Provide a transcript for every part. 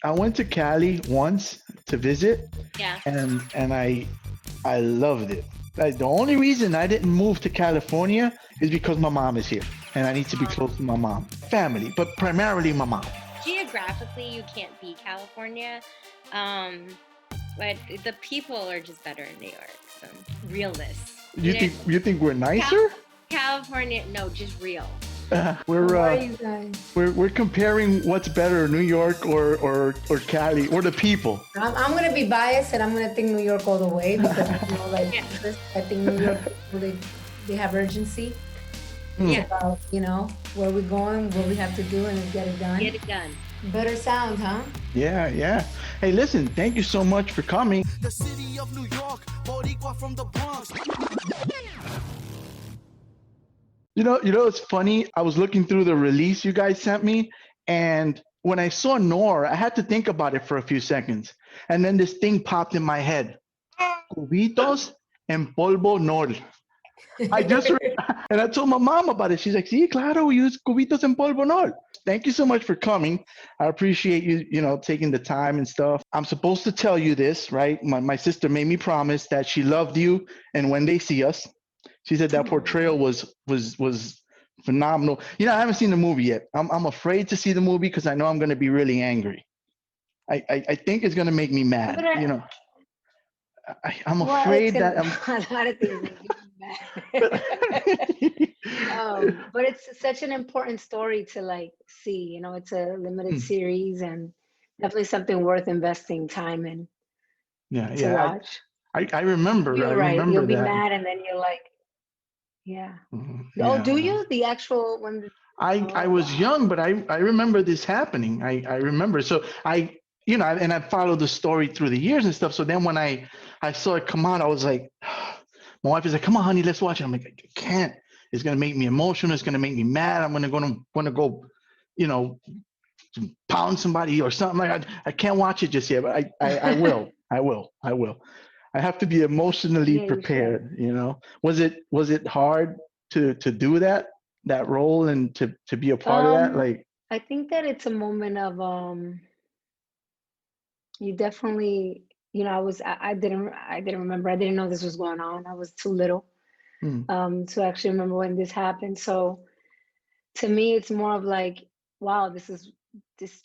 I went to Cali once to visit, Yeah. and I loved it. Like, the only reason I didn't move to California is because my mom is here, and I need to be close to my mom, family, but primarily my mom. Geographically, you can't beat California, um, but the people are just better in New York. So realness. You think we're Cal- nicer? California, no, just real. We're What are you guys? we're comparing what's better, New York or Cali or the people. I'm gonna be biased and I'm gonna think New York all the way because like Yeah. I think New York people, they have urgency. It's Yeah. about where we're going, what we have to do, and get it done. Get it done. Better sound, huh? Yeah. Hey, listen, thank you so much for coming. The city of New York, Boricua from the Bronx. It's funny. I was looking through the release you guys sent me, and when I saw Nor, I had to think about it for a few seconds, and then this thing popped in my head: cubitos en polvo Nor. I just and I told my mom about it. She's like, "Sí, claro, we use cubitos en polvo Nor." Thank you so much for coming. I appreciate you, taking the time and stuff. I'm supposed to tell you this, right? My sister made me promise that she loved you, and when they see us, she said that portrayal was phenomenal. I haven't seen the movie yet. I'm afraid to see the movie because I know I'm going to be really angry. I think it's going to make me mad. I'm afraid that I'm. A lot of things make you mad. But it's such an important story to see. It's a limited series and definitely something worth investing time in to watch. I remember. You're I right. remember You'll be that. mad, and then you're like, yeah. Oh, Yeah. do you? The actual when? I was young, but I remember this happening. I remember. So and I followed the story through the years and stuff. So then when I saw it come out, I was like, my wife is like, "Come on, honey, let's watch it." I'm like, "I can't. It's gonna make me emotional. It's gonna make me mad. I'm gonna go, pound somebody or something." Like, I can't watch it just yet, but I will. I will. I have to be emotionally Yeah, you should. prepared. Was it hard to do that role and to be a part of that? Like, I think that it's a moment of you definitely I didn't remember. I didn't know this was going on. I was too little to actually remember when this happened. So to me it's more of like, wow, this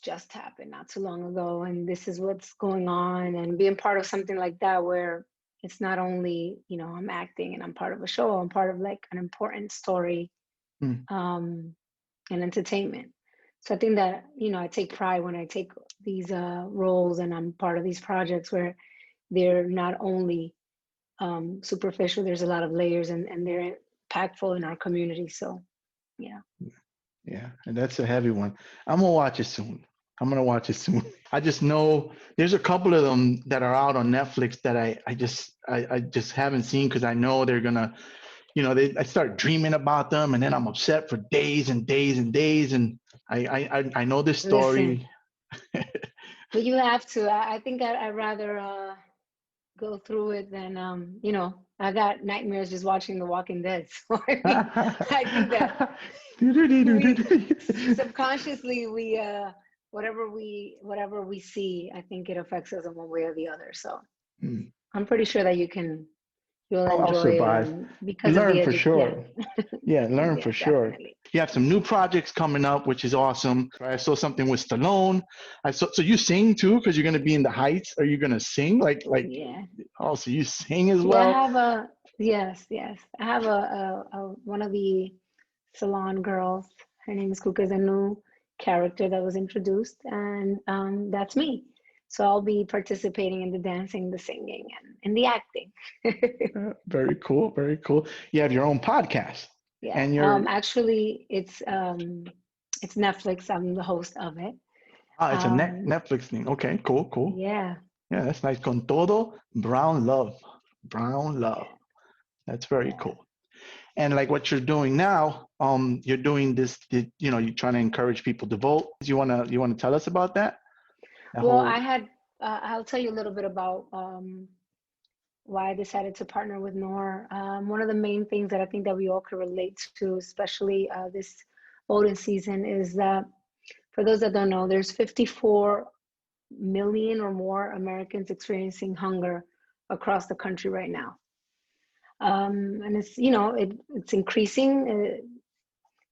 just happened not too long ago, and this is what's going on, and being part of something like that where it's not only I'm acting and I'm part of a show, I'm part of like an important story and entertainment. So I think that I take pride when I take these roles and I'm part of these projects where they're not only superficial, there's a lot of layers, and they're impactful in our community. So yeah. Yeah, and that's a heavy one. I'm gonna watch it soon. I just know there's a couple of them that are out on Netflix that I just haven't seen because I know they're gonna, I start dreaming about them, and then I'm upset for days and days and days, and I know this story. Listen, but you have to. I think I'd rather go through it than I got nightmares just watching The Walking Dead. So I think that subconsciously we whatever we see, I think it affects us in one way or the other. So I'm pretty sure that you'll I'll enjoy it, survive. and because of Learn the for sure. Yeah, learn yeah, for sure. definitely. You have some new projects coming up, which is awesome. I saw something with Stallone. So you sing too, because you're gonna be in the Heights. Are you gonna sing like? Yeah. Oh, so you sing as Yeah, I well? have a yes. I have a one of the salon girls. Her name is Kuka, is a new character that was introduced, and that's me. So I'll be participating in the dancing, the singing, and the acting. Very cool. Very cool. You have your own podcast. Yeah. And you're Actually, it's Netflix. I'm the host of it. it's a Um, Netflix thing. Okay, cool. yeah. Yeah, that's nice. Con todo brown love. Brown love. Yeah. That's very Yeah. cool. And like what you're doing now, you're doing this. You're trying to encourage people to vote. You wanna tell us about that? Well, I had. I'll tell you a little bit about why I decided to partner with Noor. One of the main things that I think that we all could relate to, especially this voting season, is that for those that don't know, there's 54 million or more Americans experiencing hunger across the country right now. And it's, it's increasing.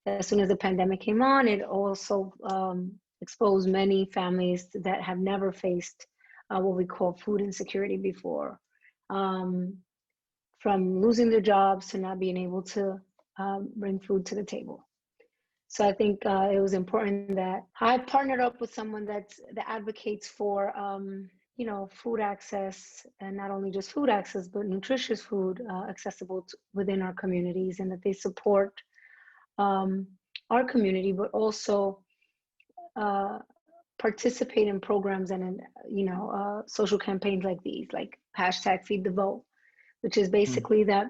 As soon as the pandemic came on, it also exposed many families that have never faced what we call food insecurity before, from losing their jobs to not being able to bring food to the table. So I think it was important that I partnered up with someone that advocates for, food access, and not only just food access, but nutritious food accessible within our communities, and that they support our community, but also participate in programs and in, social campaigns like these, like hashtag Feed the Vote, which is basically that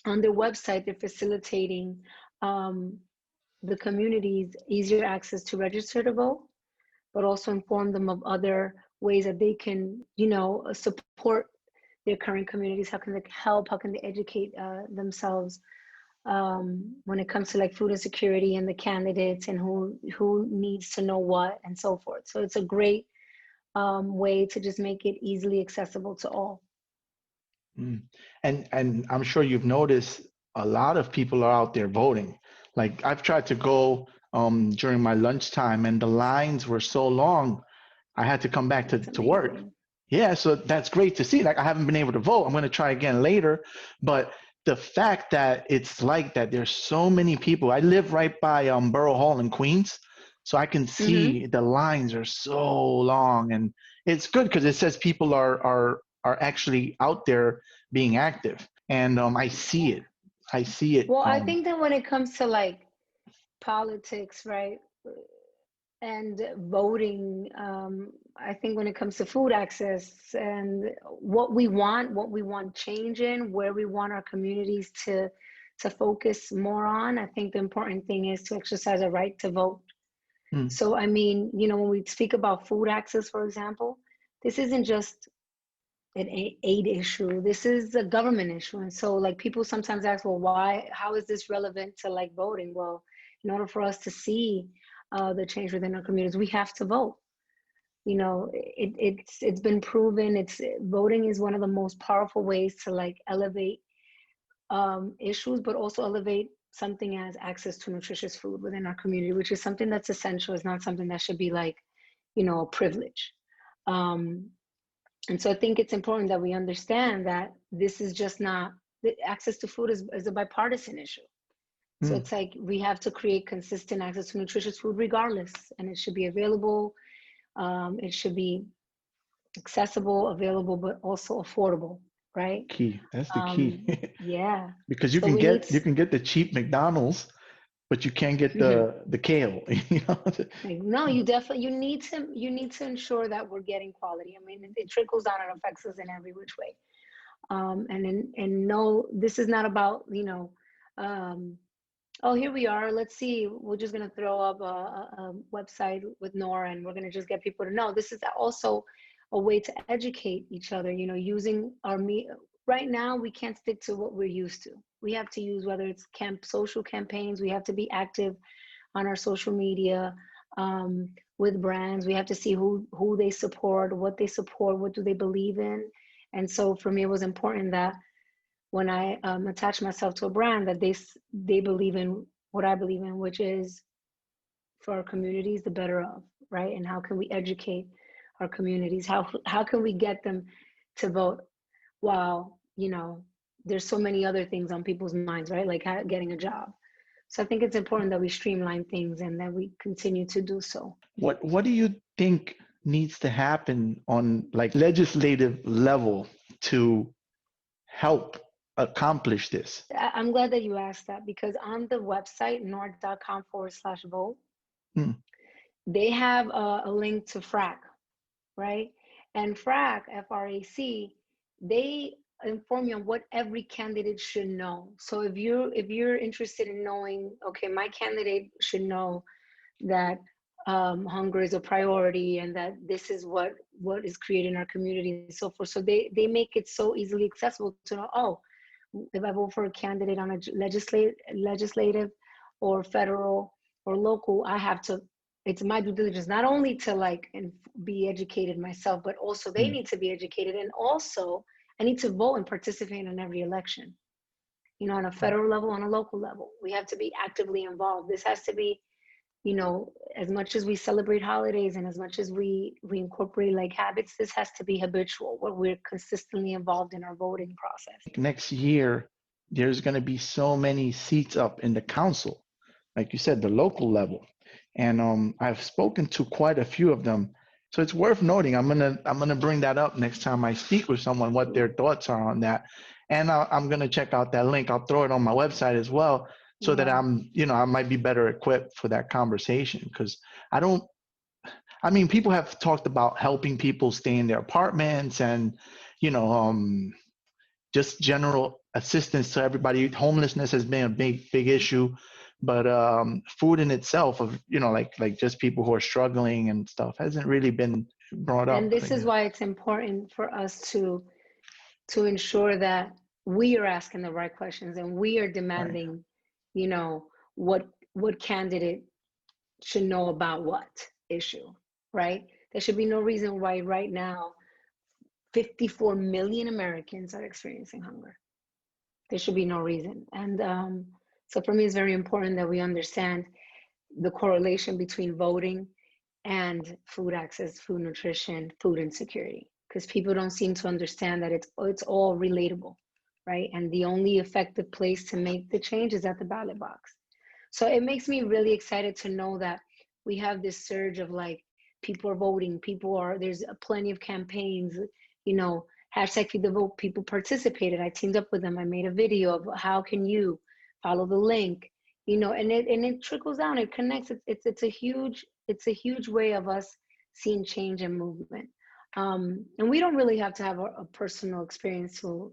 on their website, they're facilitating the communities easier access to register to vote, but also inform them of other ways that they can, support their current communities. How can they help? How can they educate themselves when it comes to like food insecurity and the candidates and who needs to know what and so forth. So it's a great way to just make it easily accessible to all. And I'm sure you've noticed a lot of people are out there voting. Like I've tried to go during my lunchtime, and the lines were so long, I had to come back to work. Yeah, so that's great to see. Like I haven't been able to vote. I'm going to try again later. But the fact that it's like that, there's so many people. I live right by Borough Hall in Queens, so I can see the lines are so long, and it's good because it says people are actually out there being active, and I see it. I see it. Well, I think that when it comes to like politics, right, and voting, I think when it comes to food access and what we want change in, where we want our communities to focus more on, I think the important thing is to exercise a right to vote. So, I mean, when we speak about food access, for example, this isn't just an aid issue. This is a government issue. And so like people sometimes ask, well, how is this relevant to like voting? Well, in order for us to see the change within our communities, we have to vote. It's been proven. Voting is one of the most powerful ways to like elevate issues, but also elevate something as access to nutritious food within our community, which is something that's essential. It's not something that should be like, a privilege. And so I think it's important that we understand that this is just not, access to food is a bipartisan issue. So it's like we have to create consistent access to nutritious food regardless, and it should be available. It should be accessible, available, but also affordable, right? Key. That's the key. Yeah. Because you can get the cheap McDonald's, but you can't get the kale. No, you need to ensure that we're getting quality. I mean, it trickles down and affects us in every which way. And no, this is not about, oh, here we are. Let's see. We're just going to throw up a website with Nora and we're going to just get people to know. This is also a way to educate each other, using our right now, we can't stick to what we're used to. We have to use, whether it's social campaigns, we have to be active on our social media with brands. We have to see who they support, what do they believe in. And so for me, it was important that when I attach myself to a brand, that they believe in what I believe in, which is for our communities, the better of, right? And how can we educate our communities? How can we get them to vote while, there's so many other things on people's minds, right? Like getting a job. So I think it's important that we streamline things and that we continue to do so. What do you think needs to happen on like legislative level to help accomplish this? I'm glad that you asked that, because on the website, nord.com/vote, they have a link to FRAC, right? And FRAC, F-R-A-C, they inform you on what every candidate should know. So if you're interested in knowing, okay, my candidate should know that hunger is a priority and that this is what is created in our community and so forth. So they make it so easily accessible to know, oh, if I vote for a candidate on a legislative or federal or local, I have to it's my due diligence not only to like and be educated myself, but also they need to be educated, and also I need to vote and participate in every election. You know, on a federal level, on a local level, we have to be actively involved. This has to be, you know, as much as we celebrate holidays and as much as we incorporate like habits, this has to be habitual, where we're consistently involved in our voting process. Next year, there's going to be so many seats up in the council, like you said, the local level. And I've spoken to quite a few of them. So it's worth noting. I'm gonna bring that up next time I speak with someone, what their thoughts are on that. And I'm gonna check out that link. I'll throw it on my website as well, so that I might be better equipped for that conversation. Because people have talked about helping people stay in their apartments and, just general assistance to everybody. Homelessness has been a big issue, but food in itself, of like just people who are struggling and stuff, hasn't really been brought up. And this is why it's important for us to ensure that we are asking the right questions and we are demanding, what candidate should know about what issue, right? There should be no reason why right now 54 million Americans are experiencing hunger. There should be no reason. And so for me, it's very important that we understand the correlation between voting and food access, food nutrition, food insecurity, because people don't seem to understand that it's all relatable, right? And the only effective place to make the change is at the ballot box. So it makes me really excited to know that we have this surge of like, people are voting, there's plenty of campaigns, hashtag Feed the Vote, people participated. I teamed up with them. I made a video of how can you follow the link, and it trickles down, it connects. It's a huge way of us seeing change and movement. And we don't really have to have a personal experience to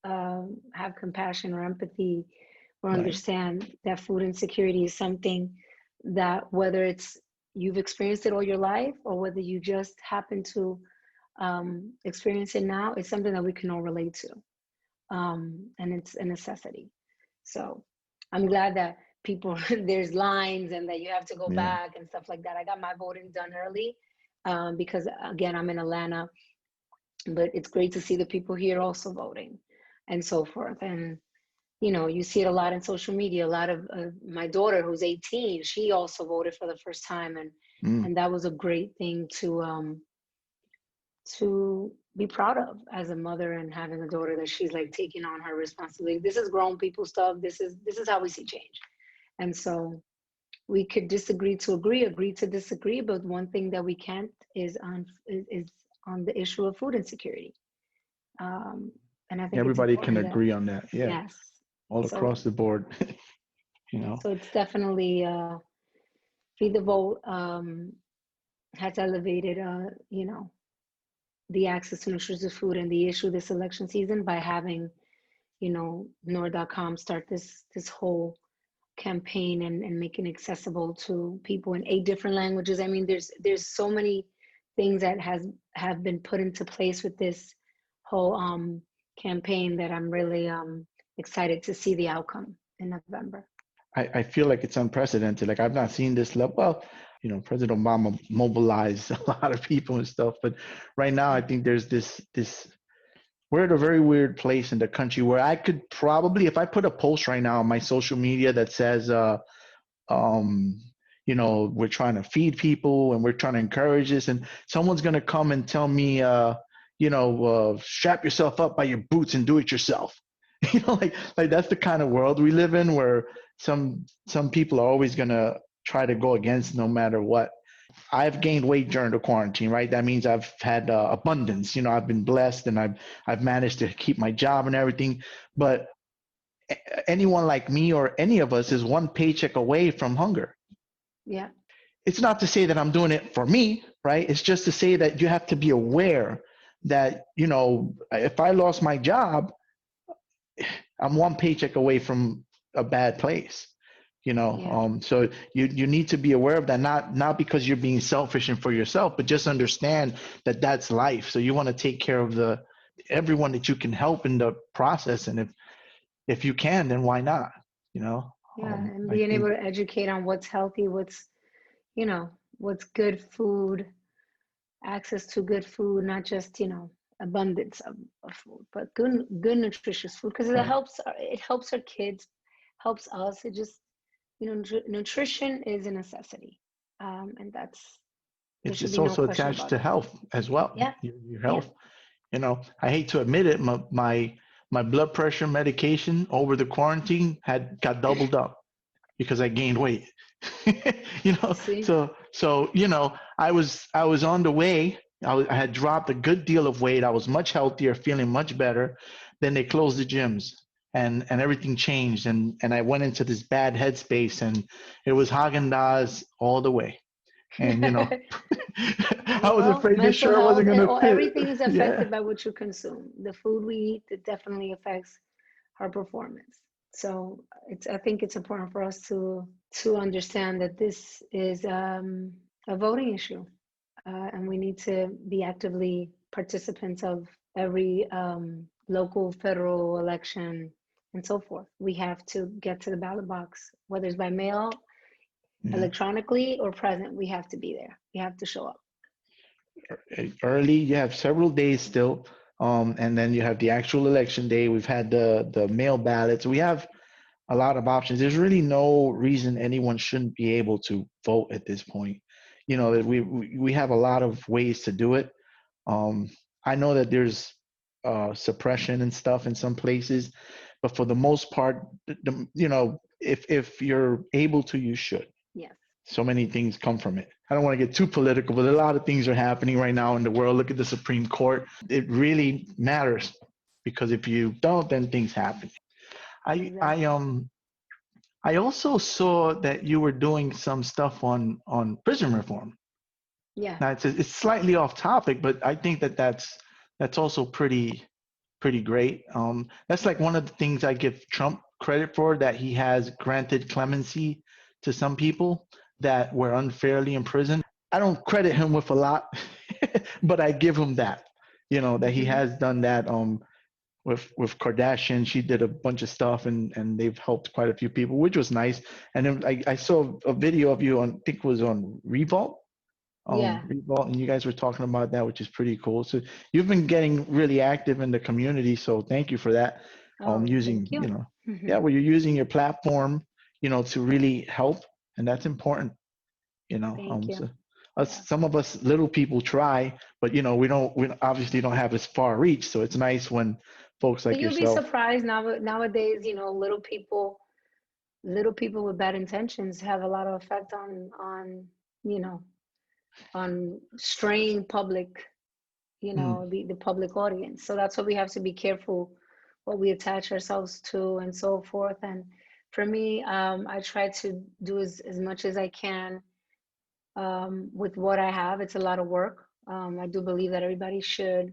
have compassion or empathy or understand that food insecurity is something that, whether it's you've experienced it all your life or whether you just happen to experience it now, it's something that we can all relate to, and it's a necessity. So I'm glad that people there's lines and that you have to go back and stuff like that. I got my voting done early because again, I'm in Atlanta, but it's great to see the people here also voting and so forth. And you see it a lot in social media. A lot of my daughter, who's 18, she also voted for the first time, and that was a great thing to be proud of as a mother, and having a daughter that she's like taking on her responsibility. This is grown people stuff. This is how we see change. And so we could disagree to agree to disagree, but one thing that we can't is on the issue of food insecurity. And I think everybody can agree on that. Yeah. Yes. All across the board. So it's definitely Feed the Vote has elevated the access to nutritious food and the issue this election season by having NOR.com start this whole campaign and making it accessible to people in 8 different languages. I mean, there's so many things that have been put into place with this whole campaign that I'm really excited to see the outcome in November. I feel like it's unprecedented. Like, I've not seen this level. Well, President Obama mobilized a lot of people and stuff, but right now I think there's this we're at a very weird place in the country where I could probably, if I put a post right now on my social media that says we're trying to feed people and we're trying to encourage this, and someone's going to come and tell me strap yourself up by your boots and do it yourself. Like that's the kind of world we live in, where some people are always going to try to go against no matter what. I've gained weight during the quarantine, right? That means I've had abundance. I've been blessed, and I've managed to keep my job and everything. But anyone like me or any of us is one paycheck away from hunger. Yeah. It's not to say that I'm doing it for me, right? It's just to say that you have to be aware that, if I lost my job, I'm one paycheck away from a bad place. So you need to be aware of that, not because you're being selfish and for yourself, but just understand that that's life. So you want to take care of everyone that you can help in the process. And if you can, then why not? And being able to educate on what's healthy, what's, what's good food, access to good food, not just, abundance of food, but good nutritious food, because Right. it helps our kids, helps us. It just, nutrition is a necessity. And there should It's be no also question attached about to that. health as well. Yeah, Your yeah. health. I hate to admit it, my blood pressure medication over the quarantine got doubled up because I gained weight. See? So I was on the way. I had dropped a good deal of weight. I was much healthier, feeling much better. Then they closed the gyms, and everything changed, and I went into this bad headspace, and it was Haagen-Dazs all the way. And I was Well, afraid this mental shirt health, wasn't gonna fit. everything is Yeah. affected by what you consume. The food we eat, it definitely affects our performance. So I think it's important for us to understand that this is a voting issue, and we need to be actively participants of every local, federal election, and so forth. We have to get to the ballot box, whether it's by mail, Yeah. electronically, or present. We have to be there. We have to show up. Early, you have several days still, and then you have the actual election day. We've had the mail ballots. We have a lot of options. There's really no reason anyone shouldn't be able to vote at this point. That we have a lot of ways to do it. I know that there's suppression and stuff in some places, but for the most part, if you're able to, you should. Yes. So many things come from it. I don't want to get too political, but a lot of things are happening right now in the world. Look at the Supreme Court. It really matters, because if you don't, then things happen. I I Exactly. um I also saw that you were doing some stuff on prison reform. Yeah. Now it's slightly off topic, but I think that's also pretty great. That's like one of the things I give Trump credit for, that he has granted clemency to some people that were unfairly imprisoned. I don't credit him with a lot, but I give him that, that he Hmm. has done that. With Kardashian, she did a bunch of stuff, and they've helped quite a few people, which was nice. And then I saw a video of you on, I think it was on Revolt, Yeah. Revolt, and you guys were talking about that, which is pretty cool. So you've been getting really active in the community, so thank you for that. Oh, Using, thank you. yeah, well, you're using your platform, to really help, and that's important. Thank you. So us, Yes. some of us little people try, but we obviously don't have as far reach. So it's nice when folks But like you'll be yourself. surprised nowadays, little people with bad intentions have a lot of effect you know, on straying public, Mm, the public audience. So that's why we have to be careful what we attach ourselves to and so forth. And for me, I try to do as much as I can with what I have. It's a lot of work. I do believe that everybody should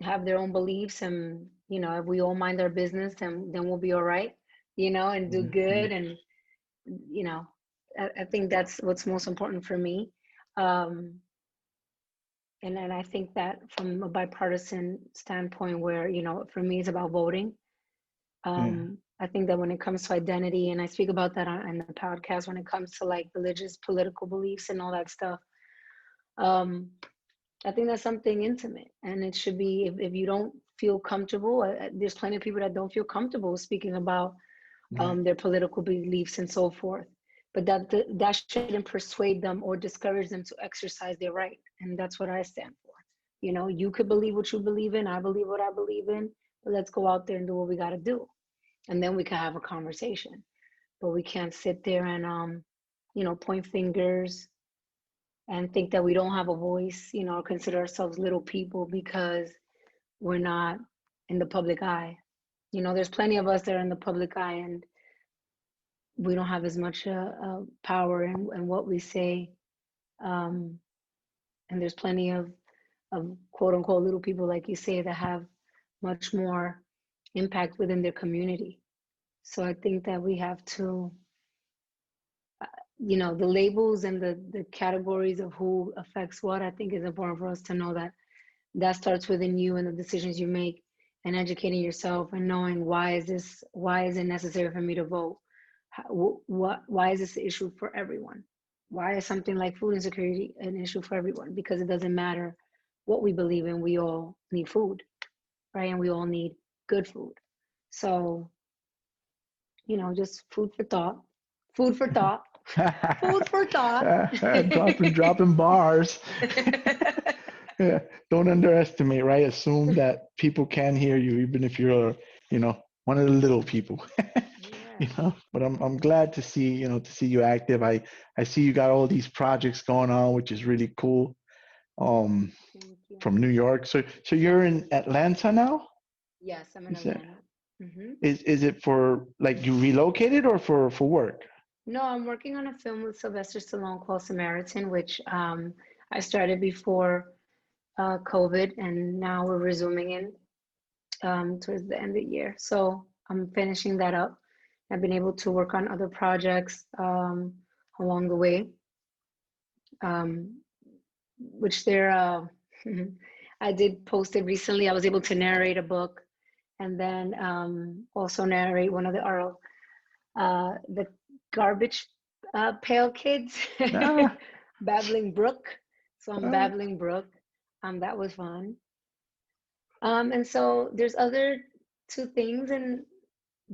have their own beliefs, and if we all mind our business, then we'll be all right, and do yeah, good. yeah, And you know I think that's what's most important for me. um and then I think that from a bipartisan standpoint, where for me it's about voting. yeah. I think that when it comes to identity, and I speak about that in the podcast, when it comes to like religious political beliefs and all that stuff, um I think that's something intimate, and it should be. If you don't feel comfortable, there's plenty of people that don't feel comfortable speaking about Right. their political beliefs and so forth. But that shouldn't persuade them or discourage them to exercise their right, and that's what I stand for. You could believe what you believe in. I believe what I believe in. But let's go out there and do what we got to do, and then we can have a conversation. But we can't sit there and point fingers and think that we don't have a voice, consider ourselves little people because we're not in the public eye. There's plenty of us that are in the public eye, and we don't have as much power in what we say. Um, and there's plenty of quote unquote little people, like you say, that have much more impact within their community. So I think that we have to, the labels and the categories of who affects what, I think is important for us to know that starts within you and the decisions you make, and educating yourself and knowing why is it necessary for me to vote? Why is this an issue for everyone? why is something like food insecurity an issue for everyone? Because it doesn't matter what we believe in, we all need food, right? And we all need good food. So, you know, just food for thought. Food for thought. Food for thought. dropping bars. Yeah, don't underestimate, right? Assume that people can hear you, even if you're, one of the little people. Yeah. But I'm glad to see, to see you active. I see you got all these projects going on, which is really cool. Thank you. From New York. So you're in Atlanta now? Yes, I'm in You said, Atlanta. Hmm. is it for like you relocated or for work? No, I'm working on a film with Sylvester Stallone called Samaritan, which I started before COVID, and now we're resuming in towards the end of the year. So I'm finishing that up. I've been able to work on other projects along the way, which I did post it recently. I was able to narrate a book and then also narrate one of the garbage pail kids, Ah, Babbling Brook. So I'm ah, Babbling Brook. That was fun. And so there's other two things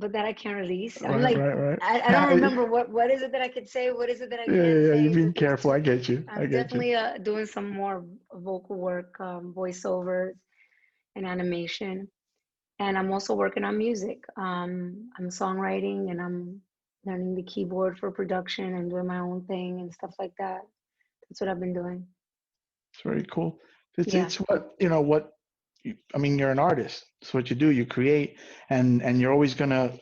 but that I can't release. I'm right, like, right, I don't remember what is it that I could say, what is it that I yeah, can't yeah, say. you're being There's careful. two. I get you. I I'm get you. definitely doing some more vocal work, voiceovers and animation. And I'm also working on music. I'm songwriting and I'm learning the keyboard for production and doing my own thing and stuff like that. That's what I've been doing. It's very cool. Yeah. It's what, I mean, you're an artist. It's what you do. You create, and you're always gonna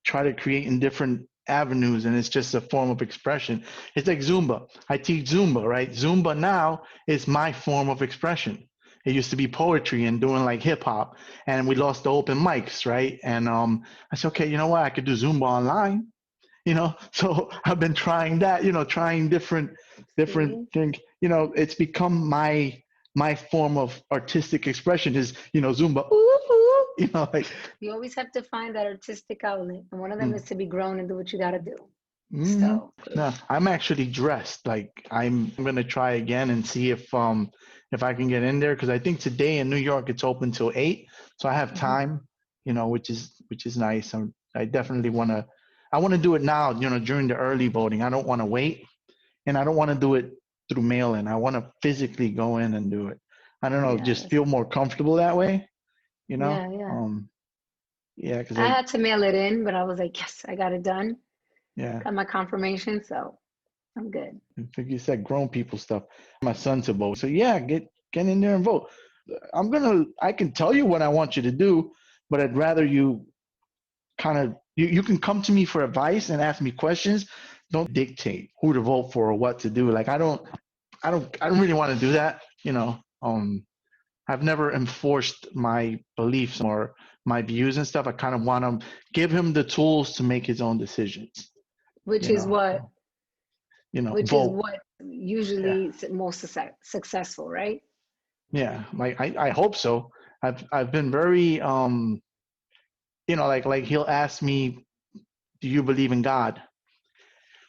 try to create in different avenues, and it's just a form of expression. It's like Zumba. I teach Zumba, right? Zumba now is my form of expression. It used to be poetry and doing like hip hop, and we lost the open mics, right? And I said, okay, you know what? I could do Zumba online, So I've been trying that, trying different See? things. It's become my form of artistic expression is, Zumba. Ooh, ooh, like. You always have to find that artistic outlet. And one of them is to be grown and do what you got to do. Mm-hmm. So, No, I'm actually dressed. Like I'm gonna try again and see if I can get in there because I think today in New York it's open till 8, so I have mhm. time. Which is nice. I definitely wanna. I want to do it now. During the early voting. I don't want to wait, and I don't want to do it through mail-in. I want to physically go in and do it. I don't know, Yeah, just feel more comfortable that way. You know. yeah, yeah. Yeah, because I had to mail it in, but I was like, yes, I got it done. yeah. Got my confirmation, so I'm good. Like you said, grown people stuff. My son to vote. So yeah, get in there and vote. I can tell you what I want you to do, but I'd rather you kind of you can come to me for advice and ask me questions. Don't dictate who to vote for or what to do. Like I don't really want to do that. I've never enforced my beliefs or my views and stuff. I kind of want to give him the tools to make his own decisions. Which You is know, what, which is vote. what Yeah. usually is most successful, right? Yeah, like I hope so. I've been very like he'll ask me, "Do you believe in God?"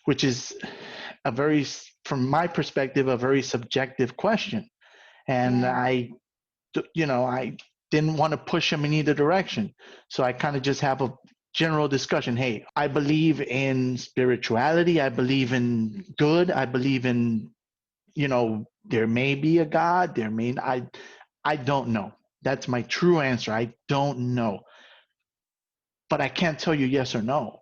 Which is a very, from my perspective, a very subjective question, and Yeah. I didn't want to push him in either direction, so I kind of just have a general discussion. Hey, I believe in spirituality. I believe in good. I believe in there may be a God. I don't know. That's my true answer. I don't know. But I can't tell you yes or no.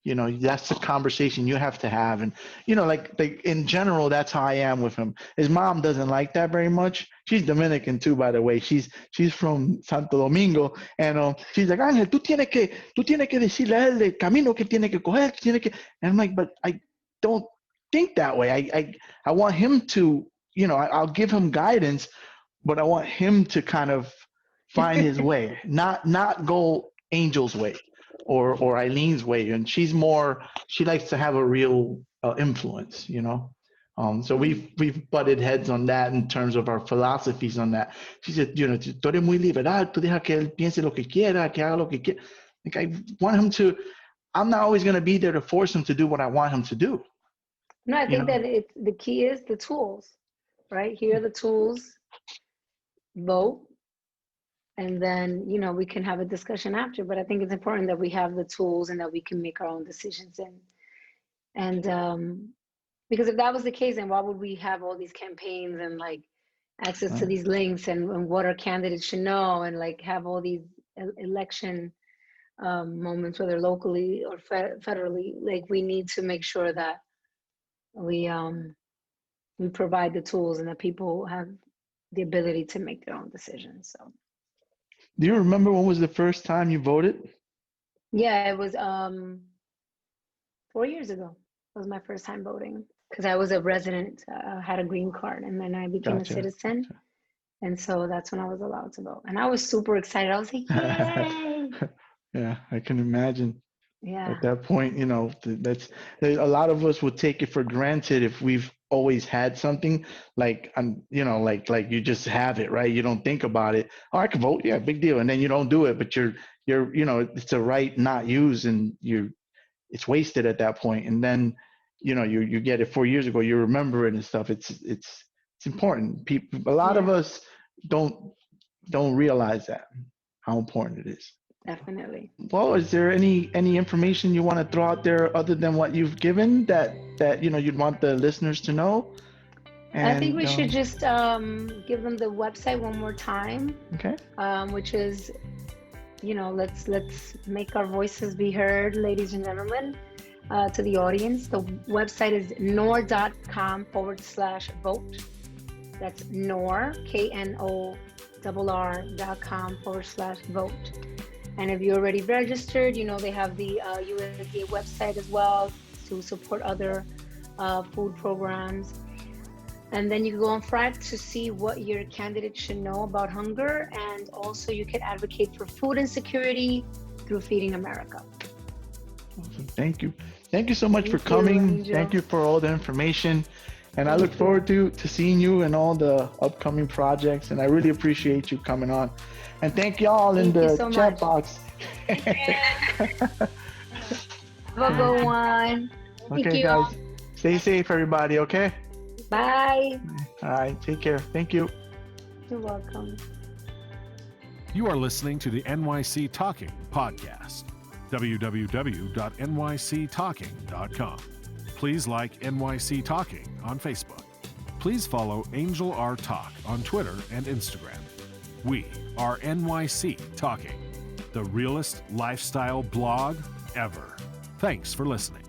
That's the conversation you have to have. And, like in general, that's how I am with him. His mom doesn't like that very much. She's Dominican too, by the way. She's from Santo Domingo. And she's like, Ángel, tú tienes que decirle a él el camino que tiene que coger. And I'm like, but I don't think that way. I want him to, I'll give him guidance, but I want him to kind of find his way, not go Angel's way or Eileen's way. And she likes to have a real influence. So we've butted heads on that in terms of our philosophies on that. She said, tú eres muy liberal, tú deja que él piense lo que quiera, que haga lo que quiera. Like I want him to, I'm not always going to be there to force him to do what I want him to do. No, I You think know, that the key is the tools, right? Here are the tools, vote, and then, we can have a discussion after. But I think it's important that we have the tools and that we can make our own decisions. And because if that was the case, then why would we have all these campaigns and like access to these links and what our candidates should know and like have all these election moments, whether locally or federally? Like we need to make sure that we provide the tools and that people have the ability to make their own decisions. So, do you remember when was the first time you voted? yeah, it was 4 years ago. It was my first time voting because I was a resident, had a green card, and then I became a citizen. And so that's when I was allowed to vote. And I was super excited. I was like, yay! Yeah, I can imagine. Yeah. At that point, that's a lot of us would take it for granted if we've always had something like, like you just have it, right? You don't think about it. Oh, I can vote. Yeah, big deal. And then you don't do it, but you're, it's a right not used and it's wasted at that point. And then, you get it 4 years ago, you remember it and stuff. It's important. People, a lot of us don't realize that, how important it is. Definitely. Well, is there any information you want to throw out there other than what you've given that you'd want the listeners to know? And, I think we should just give them the website one more time. Okay. Which is, let's make our voices be heard, ladies and gentlemen, to the audience. The website is nor.com/vote. That's nor, KNORR.com/vote. And if you're already registered, they have the USDA website as well to support other food programs. And then you can go on FRAC to see what your candidate should know about hunger. And also you can advocate for food insecurity through Feeding America. Awesome. Thank you. Thank you so much for coming. Angel. Thank you for all the information. And I look forward to seeing you in all the upcoming projects. And I really appreciate you coming on. And thank y'all in the chat box. Have a good one. Okay, guys. Stay safe, everybody, okay? Bye. All right, take care. Thank you. You're welcome. You are listening to the NYC Talking podcast. www.nyctalking.com. Please like NYC Talking on Facebook. Please follow Angel R Talk on Twitter and Instagram. We are NYC Talking, the realest lifestyle blog ever. Thanks for listening.